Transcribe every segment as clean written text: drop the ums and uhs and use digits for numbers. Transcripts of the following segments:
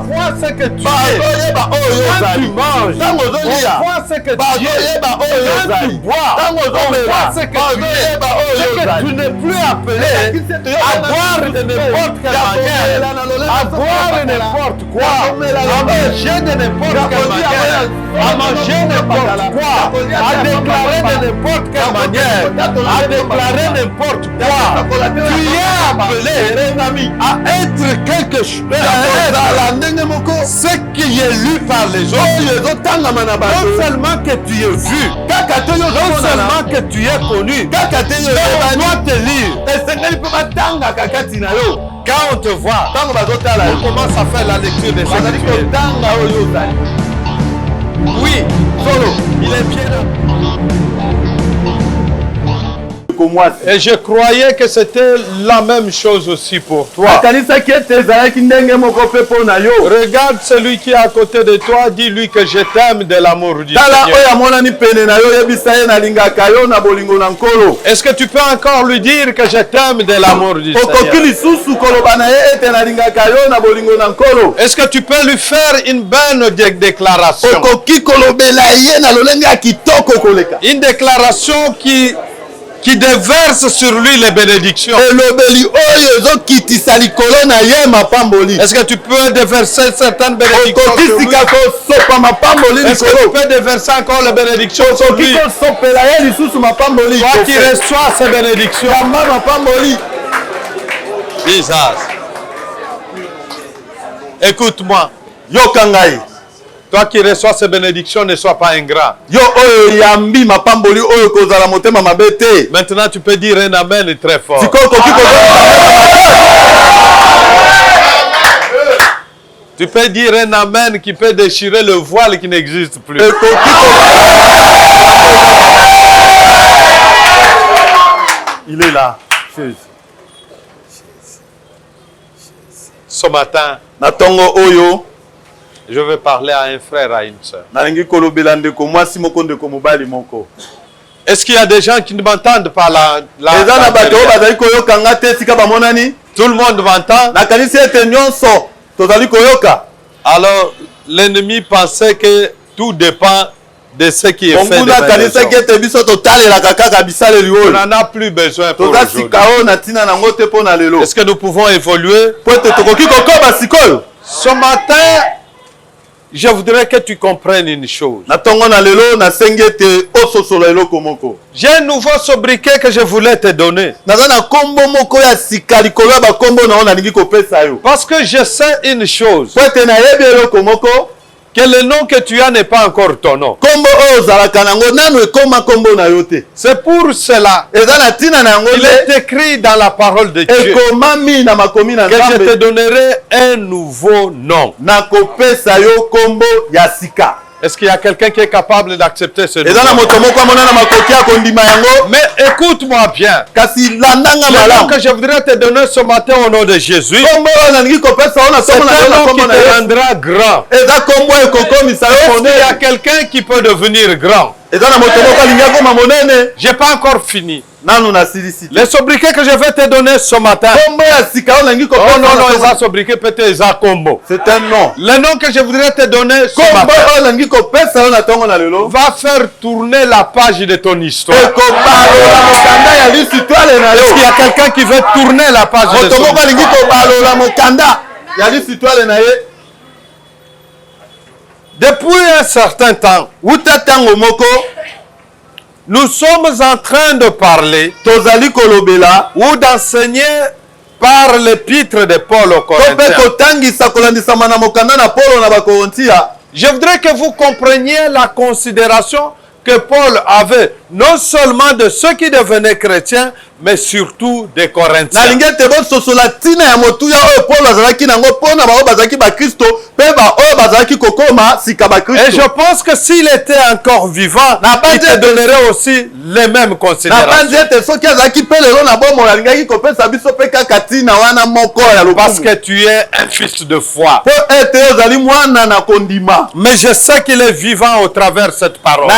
voit ce que tu es. Quand tu manges, on voit ce que tu es. Quand tu bois, on voit ce que tu es. Ce que tu n'es plus appelé à boire de n'importe quelle manière, à boire n'importe quoi, à manger de n'importe quelle manière, à manger n'importe quoi, à déclarer de n'importe quelle manière, à déclarer n'importe quoi. Tu es appelé à être quelque chose, ce qui est lu par les autres. Non seulement que tu es vu, non seulement que tu es connu, on doit te lire. Quand on te voit, on commence à faire la lecture des Écritures. Oui, solo, il est bien là. Et je croyais que c'était la même chose aussi pour toi. Regarde celui qui est à côté de toi, dis-lui que je t'aime de l'amour du Seigneur. Est-ce que tu peux encore lui dire que je t'aime de l'amour du Seigneur? Est-ce que tu peux lui faire une bonne déclaration? Une déclaration qui déverse sur lui les bénédictions. Est-ce que tu peux déverser certaines bénédictions sur lui? Est-ce que tu peux déverser encore les bénédictions sur lui? Toi qui reçois ces bénédictions. Jesus. Écoute-moi. Toi qui reçois ces bénédictions, ne sois pas ingrat. Maintenant, tu peux dire un amen très fort. Tu peux dire un amen qui peut déchirer le voile qui n'existe plus. Il est là. Ce matin, je veux parler à un frère, à une soeur. Est-ce qu'il y a des gens qui ne m'entendent pas là? Tout le monde m'entend. Alors, l'ennemi pensait que tout dépend de ce qui est fait. On n'en a plus besoin pour aujourd'hui. Est-ce que nous pouvons évoluer? Ce matin, je voudrais que tu comprennes une chose. J'ai un nouveau sobriquet que je voulais te donner. Parce que je sais une chose. Que le nom que tu as n'est pas encore ton nom. C'est pour cela qu'il est écrit dans la parole de Dieu que je te donnerai un nouveau nom. Est-ce qu'il y a quelqu'un qui est capable d'accepter ce nom? Mais écoute-moi bien. Le nom que je voudrais te donner ce matin au nom de Jésus, c'est un nom qui te rendra grand. Est-ce qu'il y a quelqu'un qui peut devenir grand? Je n'ai pas encore fini. Les sobriquets que je vais te donner ce matin. Oh non, ils ont sobriquet, peut-être ils ont combo. C'est un nom. Le nom que je voudrais te donner ce matin va faire tourner la page de ton histoire. Est-ce qu'il y a quelqu'un qui veut tourner la page de ton histoire? Depuis un certain temps, nous sommes en train de parler ou d'enseigner par l'épître de Paul aux Corinthiens. Je voudrais que vous compreniez la considération que Paul avait, non seulement de ceux qui devenaient chrétiens, mais surtout des Corinthiens. Et je pense que s'il était encore vivant, il te donnerait aussi les mêmes considérations. Parce que tu es un fils de foi. Mais je sais qu'il est vivant au travers de cette parole.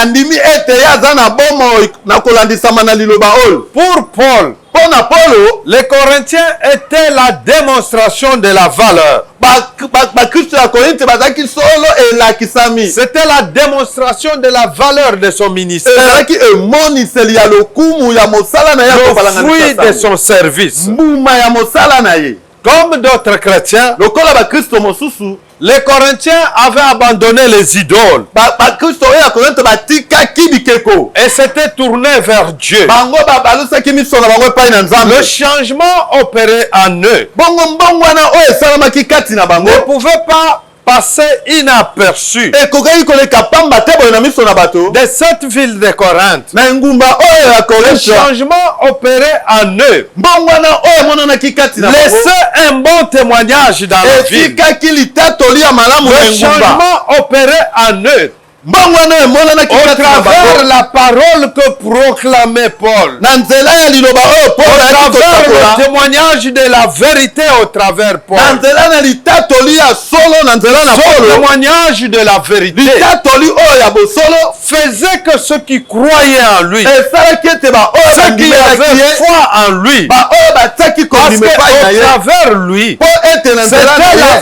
Pour Paul, les Corinthiens étaient la démonstration de la valeur. C'était la démonstration de la valeur de son ministère. Le fruit de son service. Comme d'autres chrétiens, les Corinthiens avaient abandonné les idoles et s'étaient tournés vers Dieu. Le changement opéré en eux ne pouvait pas passer inaperçu de cette ville de Corinthe. Le changement opéré en eux laissait un bon témoignage dans la ville. Le changement opéré en eux au travers la parole que proclamait Paul, au travers le témoignage de la vérité au travers Paul, ce témoignage de la vérité faisait que ceux qui croyaient en lui, ceux qui avaient foi en lui, parce qu'au travers lui, c'était la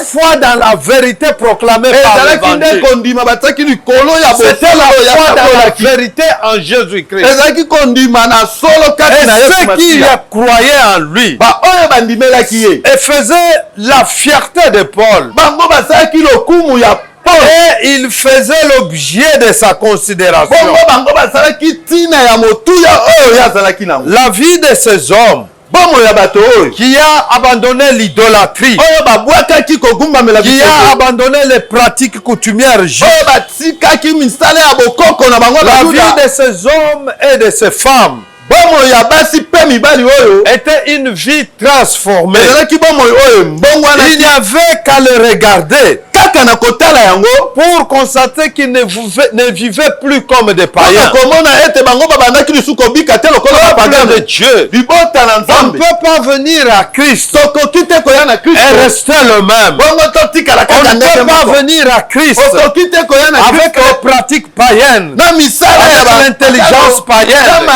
foi dans la vérité proclamée par l'évangile. C'était la foi dans la vérité en Jésus-Christ. Et ceux qui croyaient en lui et faisaient la fierté de Paul. Et il faisait l'objet de sa considération. La vie de ces hommes qui a abandonné l'idolâtrie, qui a abandonné les pratiques coutumières juives, la vie de ces hommes et de ces femmes était une vie transformée. Il n'y avait qu'à le regarder pour constater qu'ils ne vivaient plus comme des païens. De Dieu. On ne peut pas venir à Christ et rester le même. On ne peut pas venir à Christ avec les pratiques païennes, avec l'intelligence païenne,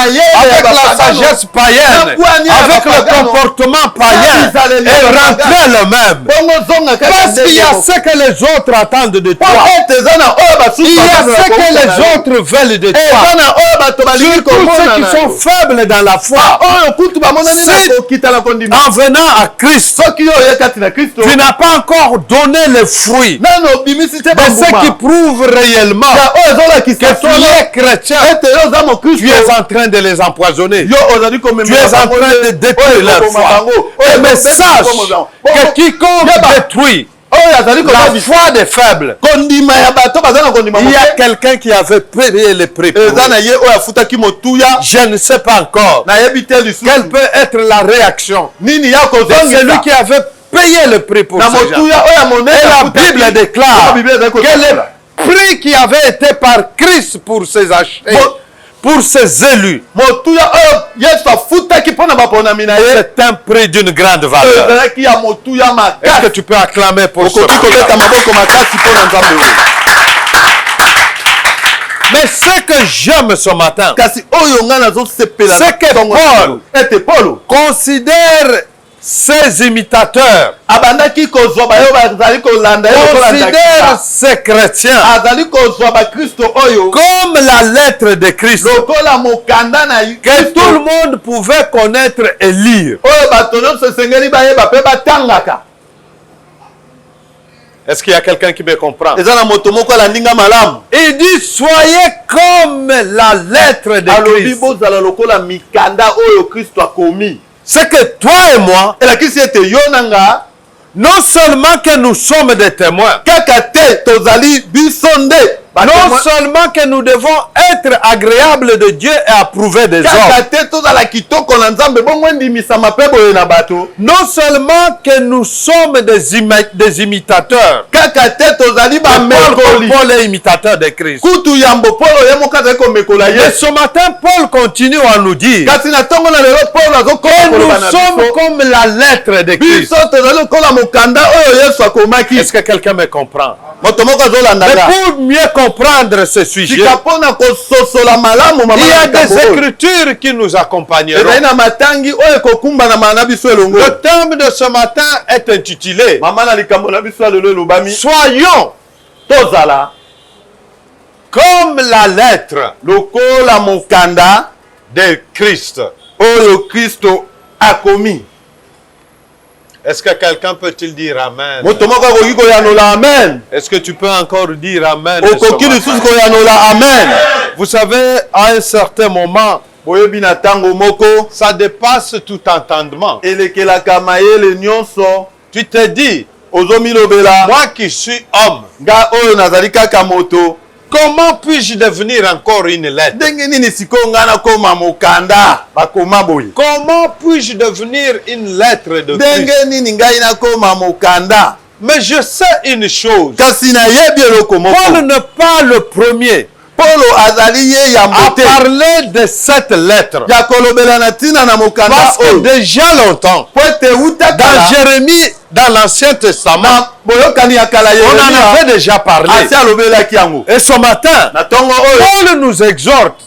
avec la sagesse païenne, avec le comportement païen et rentrer le même. Parce qu'il y a ce que les autres attendent de toi. Il y a ce que les autres veulent de toi. Surtout ceux qui sont faibles dans la foi. En venant à Christ, tu n'as pas encore donné le fruit de ce qui prouve réellement que tu es chrétien. Tu es en train de les empoisonner. Tu es en train de détruire leur foi. Mais sache que quiconque détruit la foi des faibles, il y a quelqu'un qui avait payé le prix. Je ne sais pas encore quelle peut être la réaction de celui qui avait payé le prix pour ces gens. Et la Bible déclare que le prix qui avait été par Christ pour ses achetés, pour ses élus, c'est un prix d'une grande valeur. Est-ce que tu peux acclamer pour cela? Mais ce que j'aime ce matin, c'est que Paul considère ses imitateurs, considère ces chrétiens comme la lettre de Christ que tout le monde pouvait connaître et lire. Est-ce qu'il y a quelqu'un qui me comprend? Il dit, soyez comme la lettre de Christ. C'est que toi et moi, non seulement que nous sommes des témoins, non seulement que nous devons être agréables de Dieu et approuvés des hommes, non seulement que nous sommes des imitateurs. Paul est imitateur de Christ. Mais ce matin, Paul continue à nous dire que nous sommes comme la lettre de Christ. Est-ce que quelqu'un me comprend? Mais pour mieux comprendre ce sujet, il y a des écritures qui nous accompagneront. Le thème de ce matin est intitulé Soyons comme la lettre de Christ. Est-ce que quelqu'un peut-il dire Amen? Est-ce que tu peux encore dire Amen? Vous savez, à un certain moment, ça dépasse tout entendement. Tu te dis, moi qui suis homme, comment puis-je devenir encore une lettre? Comment puis-je devenir une lettre de Christ? Mais je sais une chose. Paul n'est pas le premier à parler de cette lettre. Parce que déjà longtemps, dans Jérémie, dans l'Ancien Testament, on en avait déjà parlé. Et ce matin, Paul nous exhorte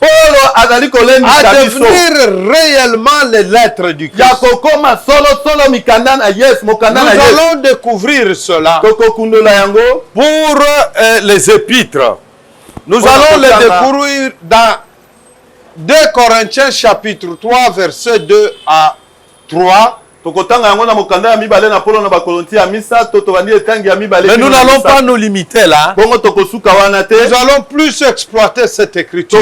à devenir réellement les lettres du Christ. Nous allons découvrir cela pour les épîtres. Nous allons les découvrir dans 2 Corinthiens chapitre 3 versets 2 à 3. Mais nous n'allons pas nous limiter là. Nous allons plus exploiter cette écriture.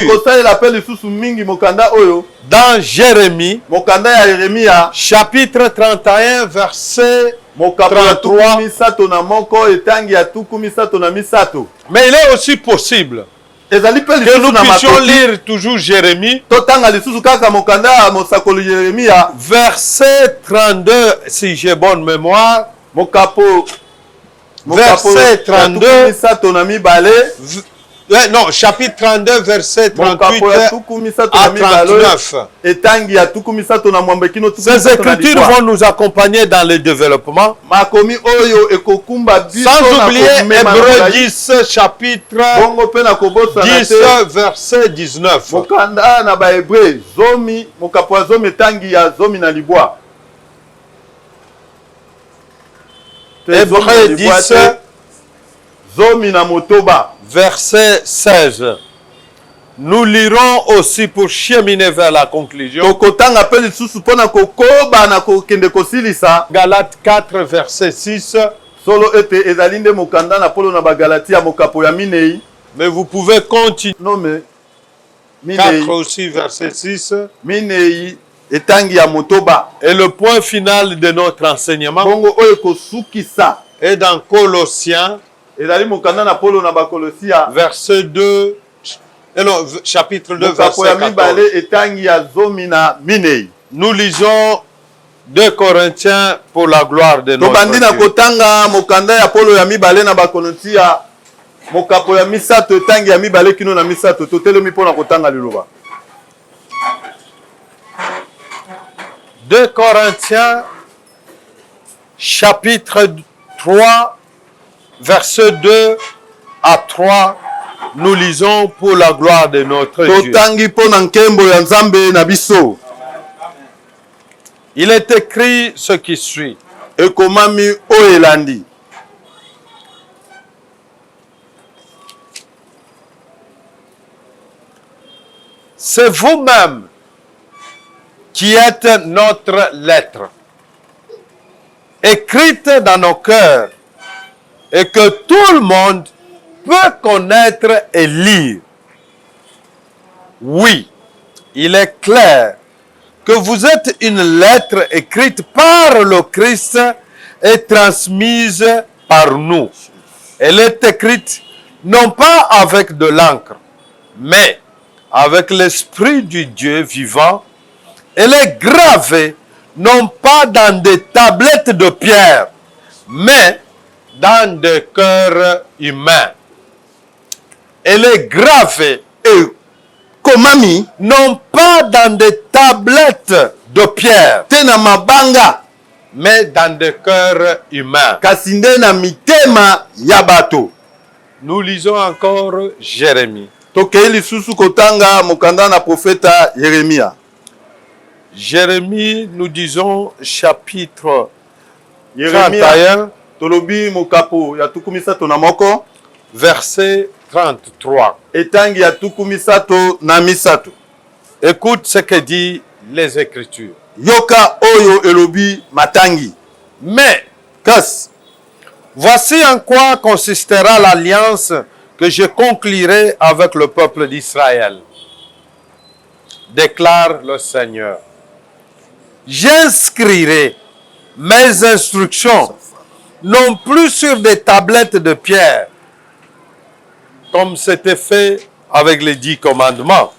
Dans Jérémie, chapitre 31, verset 33. Mais il est aussi possible que nous puissions lire toujours Jérémie, verset 32, si j'ai bonne mémoire, verset 32, non, chapitre 32, verset 38 à 39. Ces écritures vont nous accompagner dans le développement. Sans oublier Hébreux 10, chapitre 10, verset 19. Hébreux 10, verset 16. Nous lirons aussi pour cheminer vers la conclusion. Galates 4, verset 6. Mais vous pouvez continuer. 4 aussi, verset 6. Et le point final de notre enseignement est dans Colossiens, verset 2, non, chapitre 2, verset 14. Nous lisons 2 Corinthiens pour la gloire de notre Dieu. 2 Corinthiens, chapitre 3, verset 2 à 3, nous lisons pour la gloire de notre Dieu. Il est écrit ce qui suit. C'est vous-même qui êtes notre lettre, écrite dans nos cœurs, et que tout le monde peut connaître et lire. Oui, il est clair que vous êtes une lettre écrite par le Christ et transmise par nous. Elle est écrite non pas avec de l'encre, mais avec l'Esprit du Dieu vivant. Elle est gravée non pas dans des tablettes de pierre, mais dans des cœurs humains. Elle est gravée non pas dans des tablettes de pierre, mais dans des cœurs humains. Nous lisons encore Jérémie. Jérémie, nous disons chapitre 31, verset 33. Écoute ce que dit les Écritures. Yoka oyo elobi matangi. Mais, voici en quoi consistera l'alliance que je conclurai avec le peuple d'Israël, déclare le Seigneur. J'inscrirai mes instructions non plus sur des tablettes de pierre, comme c'était fait avec les 10 commandements.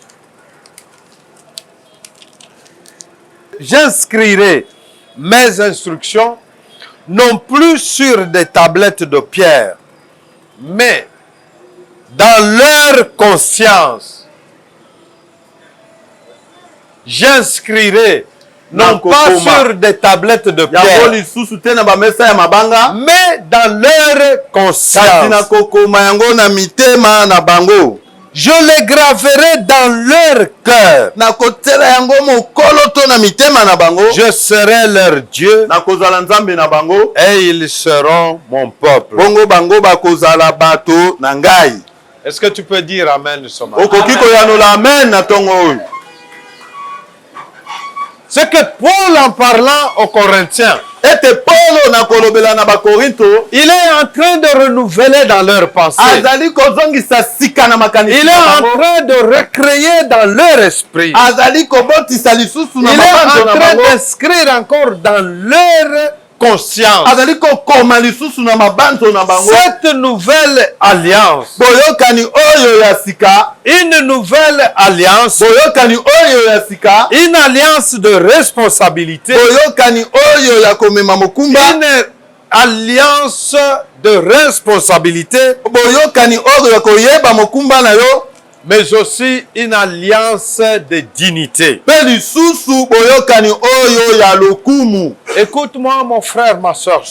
J'inscrirai mes instructions non plus sur des tablettes de pierre, mais dans leur conscience. J'inscrirai non pas sur des tablettes de pierre, mais dans leur conscience. Je les graverai dans leur cœur. Je serai leur Dieu et ils seront mon peuple. Est-ce que tu peux dire Amen ce matin? C'est que Paul, en parlant aux Corinthiens, il est en train de renouveler dans leurs pensées. Il est en train de recréer dans leur esprit. Il est en train d'inscrire encore dans leur conscience cette nouvelle alliance. Une nouvelle alliance. Une alliance de responsabilité. Une alliance de responsabilité. Mais aussi une alliance de dignité. Écoute-moi, mon frère, ma soeur. Je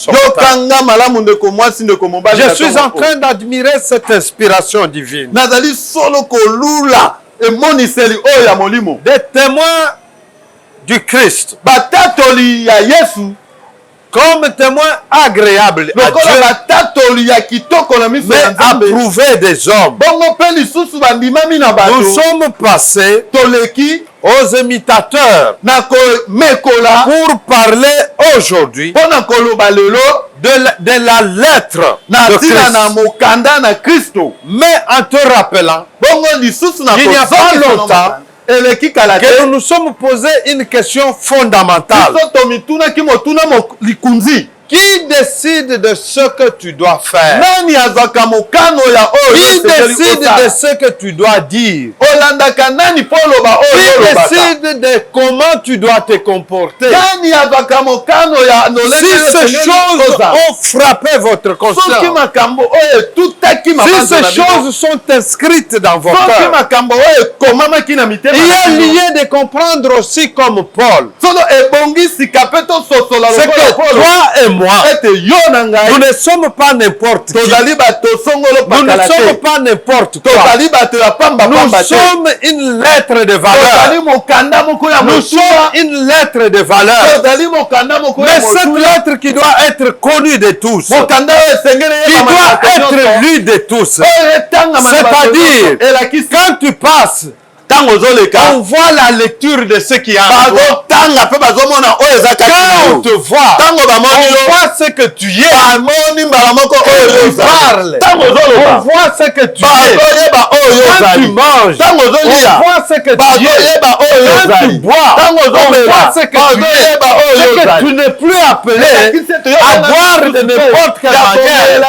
suis en train d'admirer cette inspiration divine. Des témoins du Christ. Comme témoin agréable à Dieu, mais approuvé des hommes. Nous sommes passés aux imitateurs pour parler aujourd'hui de la lettre de Christ. Mais en te rappelant qu'il n'y a pas longtemps que nous nous sommes posé une question fondamentale. Qui décide de ce que tu dois faire? Qui décide de ce que tu dois dire? Qui décide de comment tu dois te comporter? Si ces choses ont frappé votre conscience, si ces choses sont inscrites dans votre cœur, il y a lieu de comprendre aussi comme Paul. C'est que toi et moi, nous ne sommes pas n'importe qui. Nous ne sommes pas n'importe quoi. Nous sommes une lettre de valeur. Nous sommes une lettre de valeur. Mais cette lettre qui doit être connue de tous, qui doit être lue de tous. C'est-à-dire, quand tu passes, on voit la lecture de ce qui est en toi. Quand on te voit, on voit ce que tu es. On parle. On voit ce que tu es. Quand tu manges, on voit ce que tu es. Quand tu bois, on voit ce que tu es. C'est que tu n'es plus appelé à boire de n'importe quelle manière,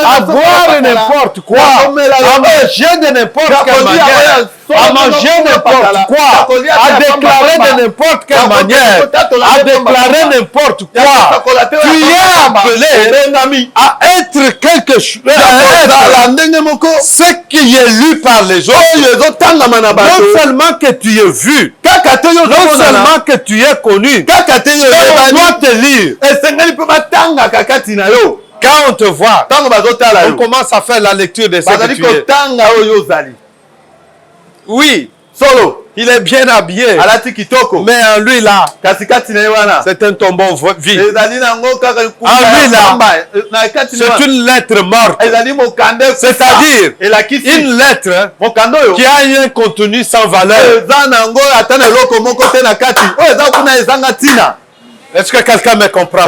à boire n'importe quoi, à manger de n'importe quelle manière, à manger n'importe quoi, à déclarer de n'importe quelle manière, à déclarer n'importe quoi. Tu es appelé à être quelque chose, ce qui est lu par les autres. Non seulement que tu es vu, non seulement que tu es connu, mais on doit te lire. Quand on te voit, on commence à faire la lecture de ce que tu es. Oui, solo. Il est bien habillé. Mais en lui là, c'est un tombeau vide. En lui là, c'est une lettre morte. C'est-à-dire une lettre qui a un contenu sans valeur. Est-ce que quelqu'un me comprend?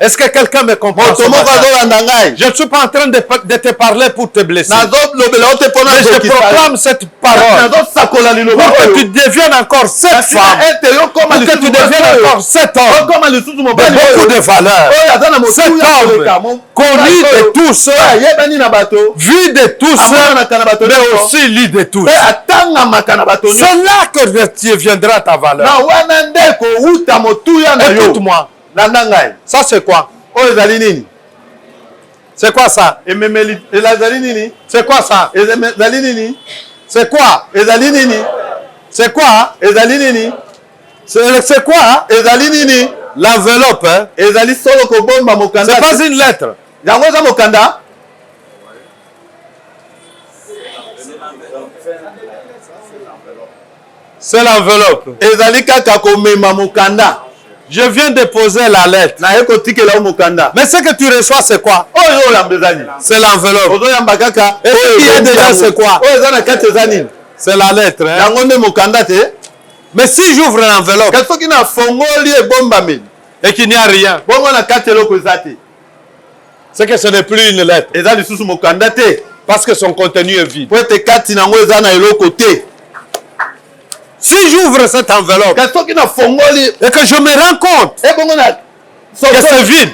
Est-ce que quelqu'un me comprend? Je ne suis pas en train de te parler pour te blesser. Mais je te proclame cette parole pour que tu deviennes encore cette femme, pour que tu deviennes encore cet homme de beaucoup de valeur. Cet homme connu de tous, vu de tous, mais aussi lu de tous. C'est là que tu viendras ta valeur. Écoute-moi. Ça c'est quoi? C'est quoi ça? C'est quoi ça? C'est quoi? C'est quoi? C'est quoi? L'enveloppe. Hein? C'est pas une lettre. C'est l'enveloppe. Je viens de poser la lettre. Mais ce que tu reçois, c'est quoi? C'est l'enveloppe. Et ce qu'il y a déjà, c'est quoi? C'est la lettre. Hein? Mais si j'ouvre l'enveloppe et qu'il n'y a rien, c'est que ce n'est plus une lettre. Parce que son contenu est vide. Si j'ouvre cette enveloppe et que je me rends compte que c'est vide,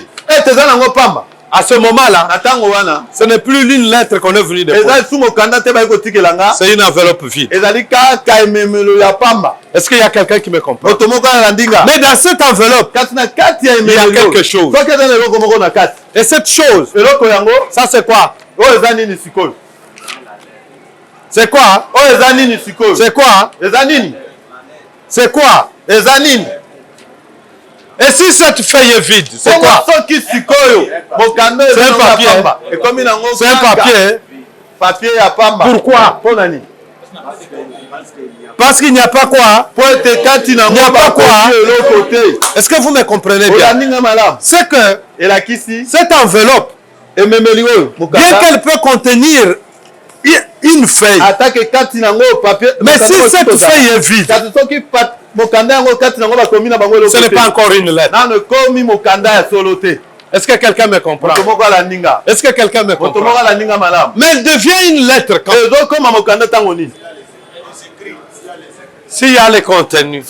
à ce moment-là, ce n'est plus une lettre qu'on est venu déposer. C'est une enveloppe vide. Est-ce qu'il y a quelqu'un qui me comprend? Mais dans cette enveloppe, il y a quelque chose. Et cette chose, ça c'est quoi? C'est quoi? C'est quoi? C'est quoi? Et si cette feuille est vide, c'est quoi? C'est un papier. C'est un papier. Pourquoi? Parce qu'il n'y a pas quoi? Il n'y a pas quoi? Est-ce que vous me comprenez bien? C'est que cette enveloppe, bien qu'elle peut contenir une feuille, mais si cette feuille est vide, ce n'est pas encore une lettre. Est-ce que quelqu'un me comprend? Est-ce que quelqu'un me comprend? Mais elle devient une lettre quand s'il y a les contenus,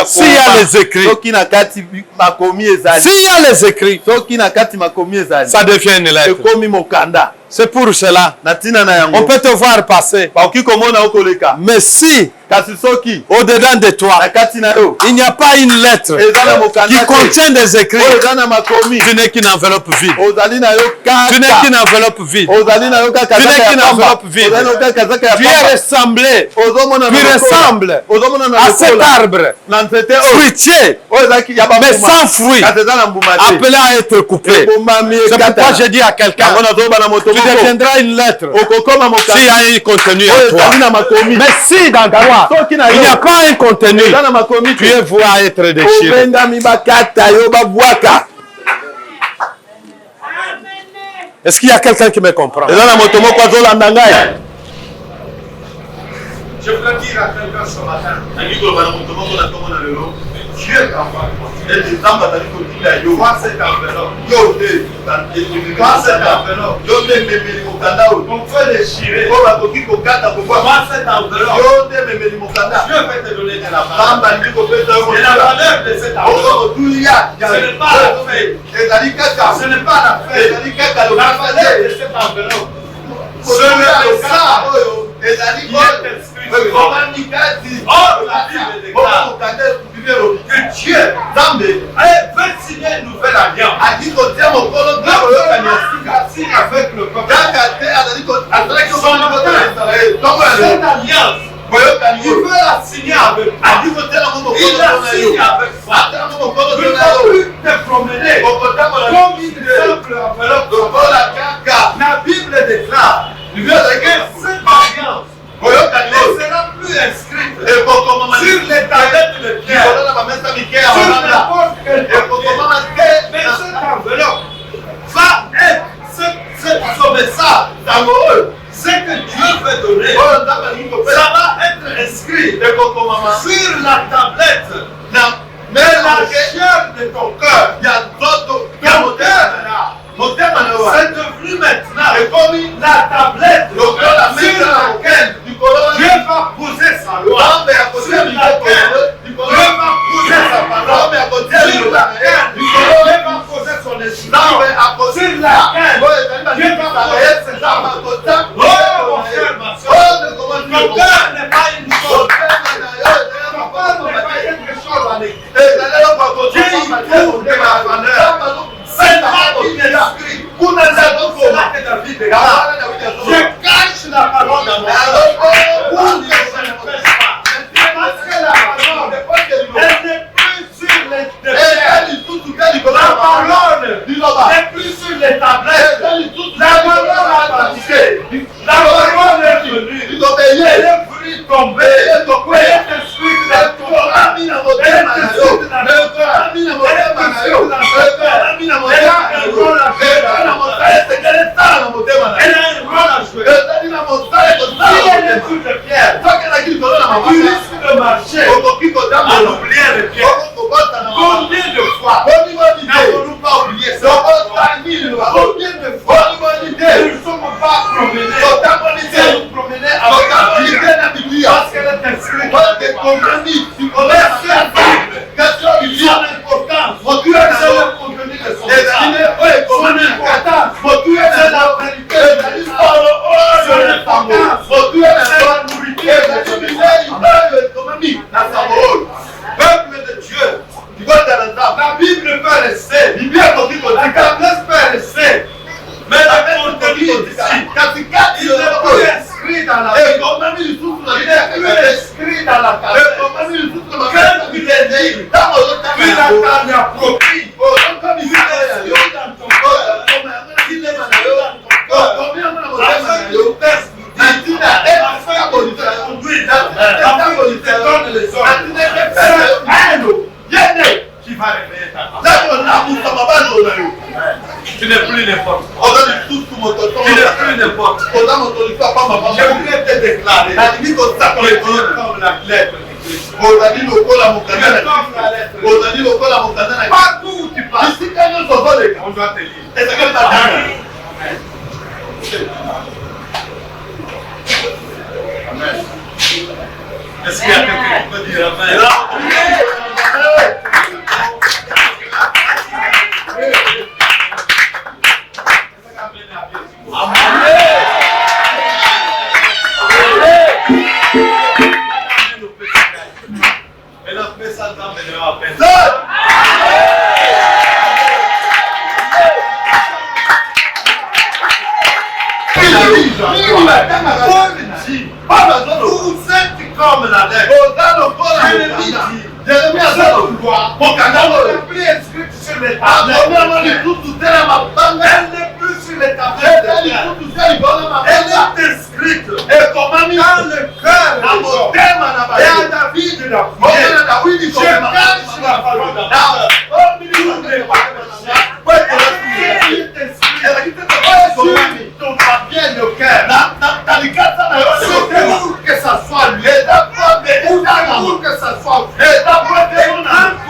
s'il y a les écrits, s'il y a les écrits, ça devient une lettre. C'est pour cela, on peut te voir passer. Mais si, au-dedans de toi, il n'y a pas une lettre qui contient des écrits, tu n'es qu'une enveloppe vide. Tu n'es qu'une enveloppe vide. Tu n'es qu'une enveloppe vide. Tu es ressemblé, tu ressembles à cet arbre fruitier, mais sans fruit, appelé à être coupé. C'est pourquoi j'ai dit à quelqu'un, tu deviendras une lettre s'il y a un contenu en toi. Mais si dans toi, il n'y a pas un contenu, tu es voué à être déchiré. Est-ce qu'il y a quelqu'un qui me comprend? Je voudrais dire à quelqu'un ce matin, Dieu t'envoie. Vois cette enveloppe. Vois cette enveloppe. On peut déchirer. Vois cette enveloppe. Dieu va te donner de la valeur. Et la valeur de cette enveloppe, ce n'est pas la feuille. Ce n'est pas la feuille. La valeur de cette enveloppe, ce n'est le sang qui est inscrit sur la Or, la Bible déclare que Dieu veut signer une nouvelle alliance. Signe avec le peuple. Cette alliance, il veut la signer avec toi. Il la signe avec toi. Tu ne peux plus te promener comme il le fait Ce que Dieu veut donner, ça va être inscrit sur la tablette. Mais la chair de ton cœur, c'est devenu maintenant la tablette sur laquelle Dieu va poser sa loi, sur laquelle Dieu va poser sa parole, sur laquelle Dieu va poser son esprit, sur laquelle Dieu va poser ses armes. Oh mon frère, ma soeur, ton cœur n'est pas une chose. Ton cœur n'est pas quelque chose à négliger. Dieu y trouve de la valeur. C'est là qu'il est inscrit. C'est là que David est là. Je cache la parole dans mon cœur pour que je ne pêche pas. Parce que la parole, elle n'est plus sur les pierres. La parole n'est plus sur les tablettes. La parole a pratiqué. La parole est venue. Elle est venue tomber. Elle est inscrite dans ton cœur. Elle est inscrite dans ton cœur. Elle est inscrite dans ton cœur. Elle a un rôle à jouer. Elle a un rôle à jouer. Si elle est sur les pierres, tu risques de marcher en oubliant les pierres. Combien de fois n'avons-nous pas oublié ça? Combien de fois nous ne sommes pas promenés avec la Bible parce qu'elle est inscrite. On est son importance, son contenu de son importance, c'est la vérité, son importance, c'est la nourriture, peuple de Dieu. La Bible peut rester, la tablette peut rester, mais la contenu ici, il n'est plus inscrit dans la Bible, il n'est plus inscrit dans la tablette. Quand tu l'as dit, tu l'as approprie, il est inscrit dans ton cœur, il est inscrit dans ton cœur, afin qu'il teste, afin qu'il te conduise, afin qu'il te donne les ordres. Qui va réveiller ta femme. Tu n'es plus n'importe. Tu n'es plus n'importe. Je voulais te déclarer comme la lettre de Christ. Partout où tu passes, on doit te lire. Amen. Est-ce qu'il y a quelqu'un qui peut dire Amen? Vous êtes comme la lettre. Elle n'est plus sur les tablettes. Elle n'est plus sur les tablettes. Elle est inscrite dans le cœur des hommes. Et à David de la prière, je cache la parole dans le ton papier de cœur. Pour que ça soit lui. Pour que ça soit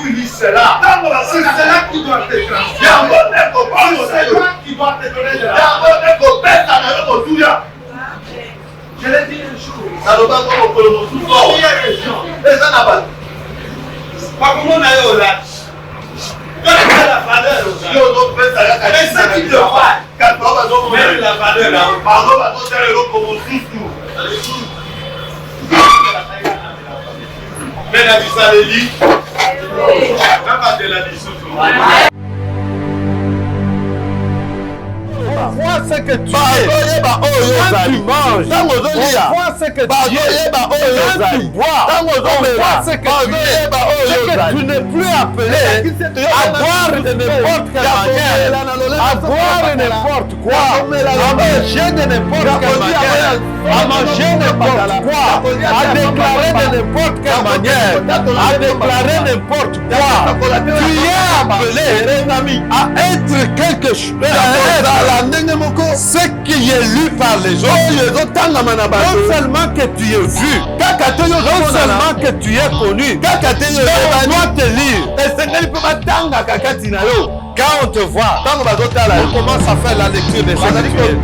lui. C'est là qui doit te transformer. C'est là qui doit te donner de la je l'ai dit un jour. Pas comment on a eu au lâche. Donne la valeur aux gens. Mais ce qui te fait, mets la valeur là. Mais la vie, ça le lit. Pas de la vie, surtout. Vois ce que tu es. Quand tu manges, on voit ce que tu es. Quand tu bois, on voit ce que tu es. Ce que tu n'es plus appelé à boire de n'importe quelle manière, à boire n'importe quoi, à manger de n'importe quelle manière, à manger n'importe quoi, à déclarer de n'importe quelle manière, à déclarer n'importe quoi. Tu es appelé à être quelque chose. Ce qui es lu par les gens. Non seulement que tu es vu, non seulement que tu es connu, on doit te lire. Quand on te voit, on commence à faire la lecture des Écritures.